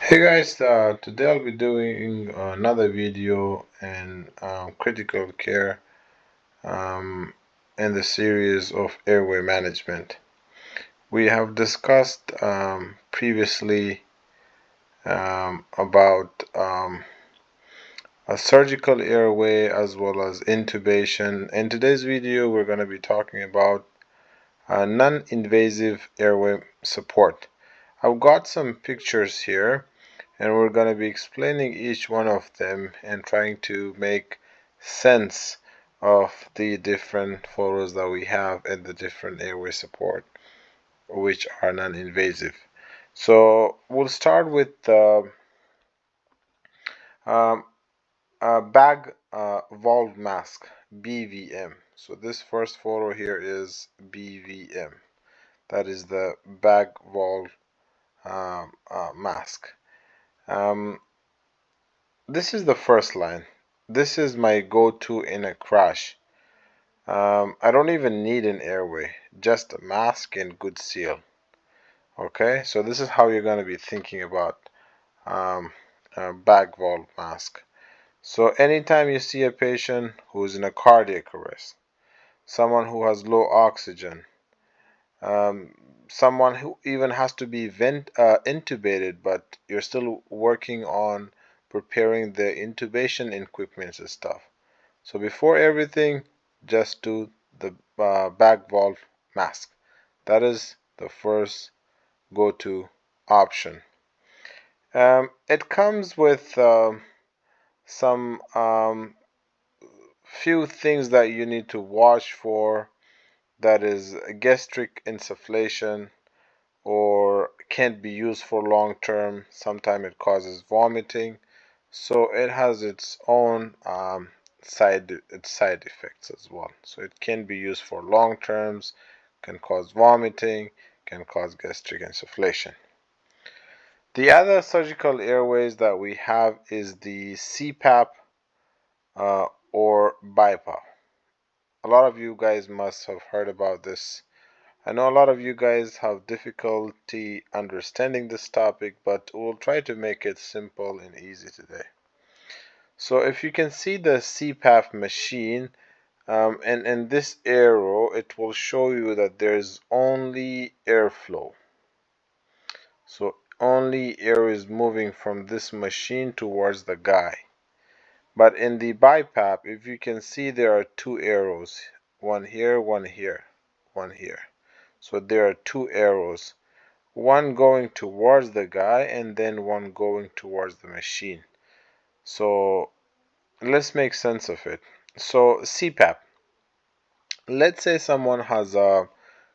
Hey guys, today I'll be doing another video in critical care in the series of airway management. We have discussed previously about a surgical airway as well as intubation. In today's video, we're going to be talking about non-invasive airway support. I've got some pictures here, and we're going to be explaining each one of them and trying to make sense of the different photos that we have and the different airway support which are non-invasive. So we'll start with um, bag valve mask, BVM. So this first photo here is BVM. That is the bag valve mask. Um, this is the first line. This is my go-to in a crash. I don't even need an airway, just a mask and good seal. Okay, so this is how you're going to be thinking about a bag valve mask. So anytime you see a patient who's in a cardiac arrest, someone who has low oxygen, um, someone who even has to be intubated, but you're still working on preparing the intubation equipment and stuff. So before everything, just do the bag valve mask. That is the first go-to option. It comes with some few things that you need to watch for. That is gastric insufflation, or can't be used for long term. Sometimes it causes vomiting, so it has its own side effects as well. So it can be used for long terms, can cause vomiting, can cause gastric insufflation. The other surgical airways that we have is the CPAP or BiPAP. A lot of you guys must have heard about this. I know a lot of you guys have difficulty understanding this topic, but we'll try to make it simple and easy today. So if you can see the CPAP machine, and in this arrow, it will show you that there's only airflow. So only air is moving from this machine towards the guy. But in the BiPAP, if you can see, there are two arrows, one here, one here, one here. So there are two arrows, one going towards the guy and then one going towards the machine. So let's make sense of it. So CPAP, let's say someone has a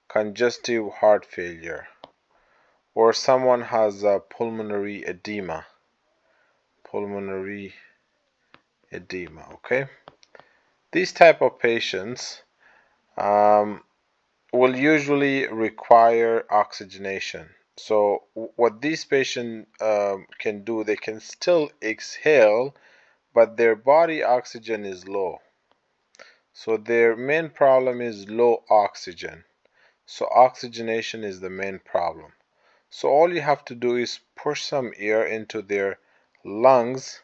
congestive heart failure, or someone has a pulmonary edema. Okay? These type of patients will usually require oxygenation. So what these patients can do, they can still exhale, but their body oxygen is low. So their main problem is low oxygen. So oxygenation is the main problem. So all you have to do is push some air into their lungs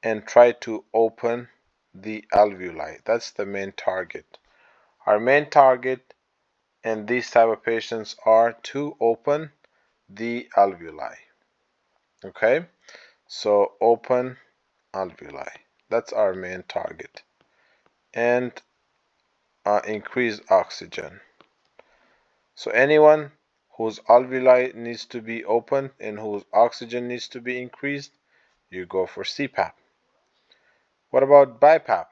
and try to open the alveoli. That's the main target. Our main target in these type of patients are to open the alveoli. Okay, so open alveoli. That's our main target. And increase oxygen. So anyone whose alveoli needs to be opened and whose oxygen needs to be increased, you go for CPAP. What about BiPAP?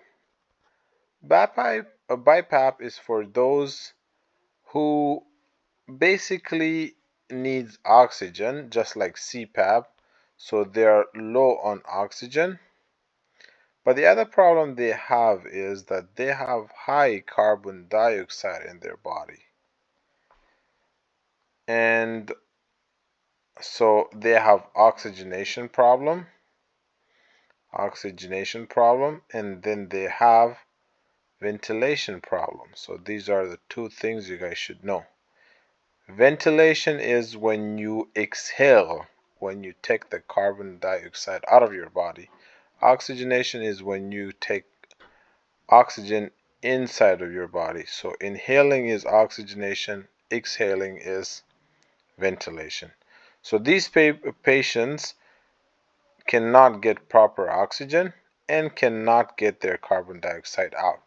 BiPAP is for those who basically needs oxygen, just like CPAP, so they are low on oxygen. But the other problem they have is that they have high carbon dioxide in their body. And so they have oxygenation problem, and then they have ventilation problem. So these are the two things you guys should know. Ventilation is when you exhale when you take the carbon dioxide out of your body. Oxygenation is when you take oxygen inside of your body. So inhaling is oxygenation, exhaling is ventilation. So these patients cannot get proper oxygen and cannot get their carbon dioxide out.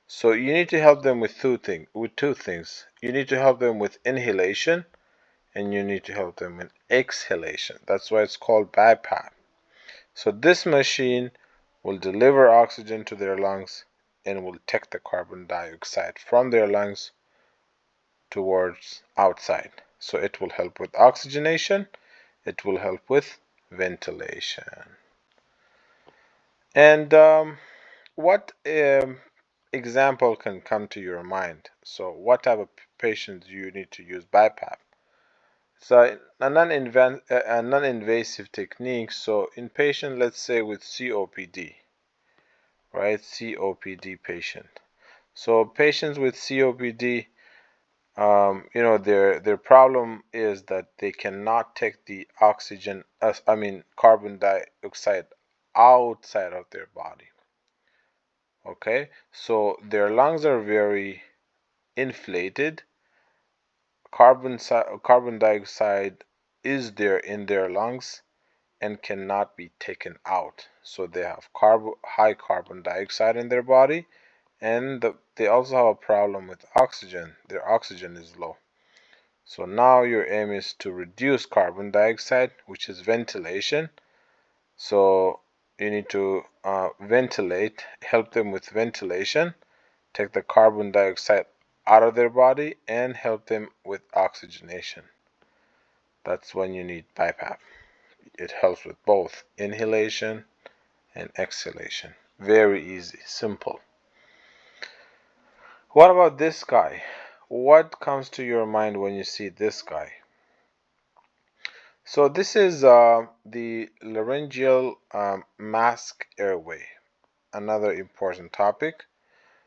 So you need to help them with two things. You need to help them with inhalation and you need to help them with exhalation. That's why it's called BiPAP. So this machine will deliver oxygen to their lungs and will take the carbon dioxide from their lungs towards outside. So it will help with oxygenation, it will help with ventilation. And what example can come to your mind? So what type of patients do you need to use BiPAP? So a non-invasive technique. So in patient, let's say with COPD, right? COPD patient. So patients with COPD, their problem is that they cannot take the oxygen, carbon dioxide outside of their body. Okay, so their lungs are very inflated. Carbon dioxide is there in their lungs and cannot be taken out. So they have high carbon dioxide in their body, and they also have a problem with oxygen. Their oxygen is low. So now your aim is to reduce carbon dioxide, which is ventilation. So you need to ventilate, help them with ventilation, take the carbon dioxide out of their body, and help them with oxygenation. That's when you need BiPAP. It helps with both inhalation and exhalation. Very easy, simple. What about this guy? What comes to your mind when you see this guy? So this is the laryngeal mask airway, another important topic.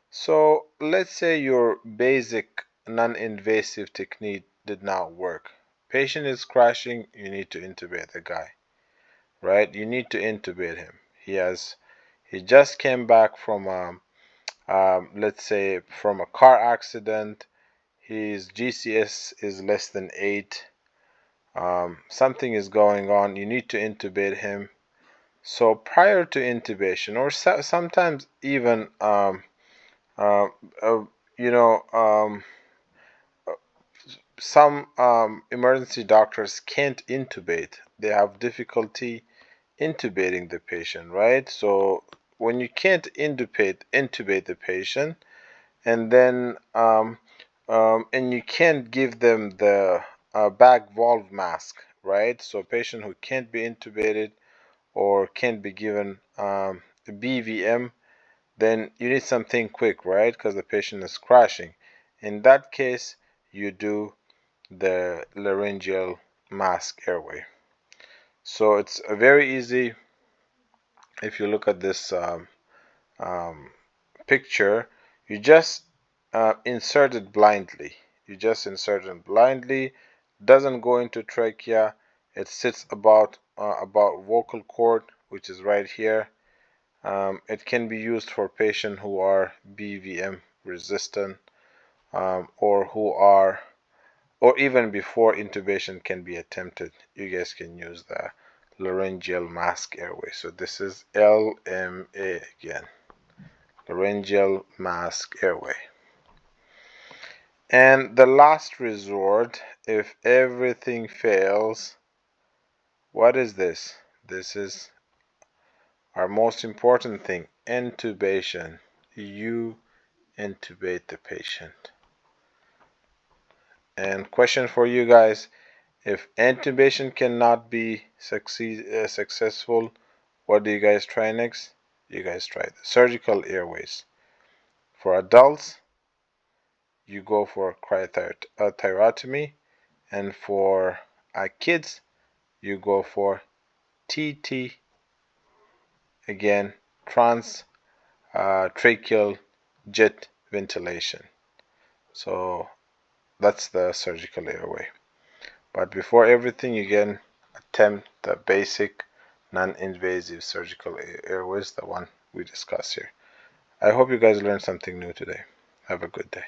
So let's say your basic non-invasive technique did not work. Patient is crashing, you need to intubate the guy, right? You need to intubate him. He just came back from let's say from a car accident. His GCS is less than 8. Something is going on. You need to intubate him. So prior to intubation, or sometimes even uh, uh, you know, some emergency doctors can't intubate. They have difficulty intubating the patient, right? So when you can't intubate the patient, and then and you can't give them the back valve mask, right? So patient who can't be intubated or can't be given BVM, then you need something quick, right? Because the patient is crashing. In that case, you do the laryngeal mask airway. So it's very easy. If you look at this picture, you just insert it blindly. You just insert it blindly. Doesn't go into trachea. It sits about vocal cord, which is right here. It can be used for patients who are BVM resistant, or even before intubation can be attempted. You guys can use the laryngeal mask airway. So this is LMA again, laryngeal mask airway. And the last resort, if everything fails, what is this? This is our most important thing, intubation. You intubate the patient. And question for you guys, if intubation cannot be successful, what do you guys try next? You guys try the surgical airways. For adults, you go for cryothyrotomy, and for kids, you go for TT, again, tracheal jet ventilation. So that's the surgical airway. But before everything, again, attempt the basic non-invasive surgical airways, the one we discussed here. I hope you guys learned something new today. Have a good day.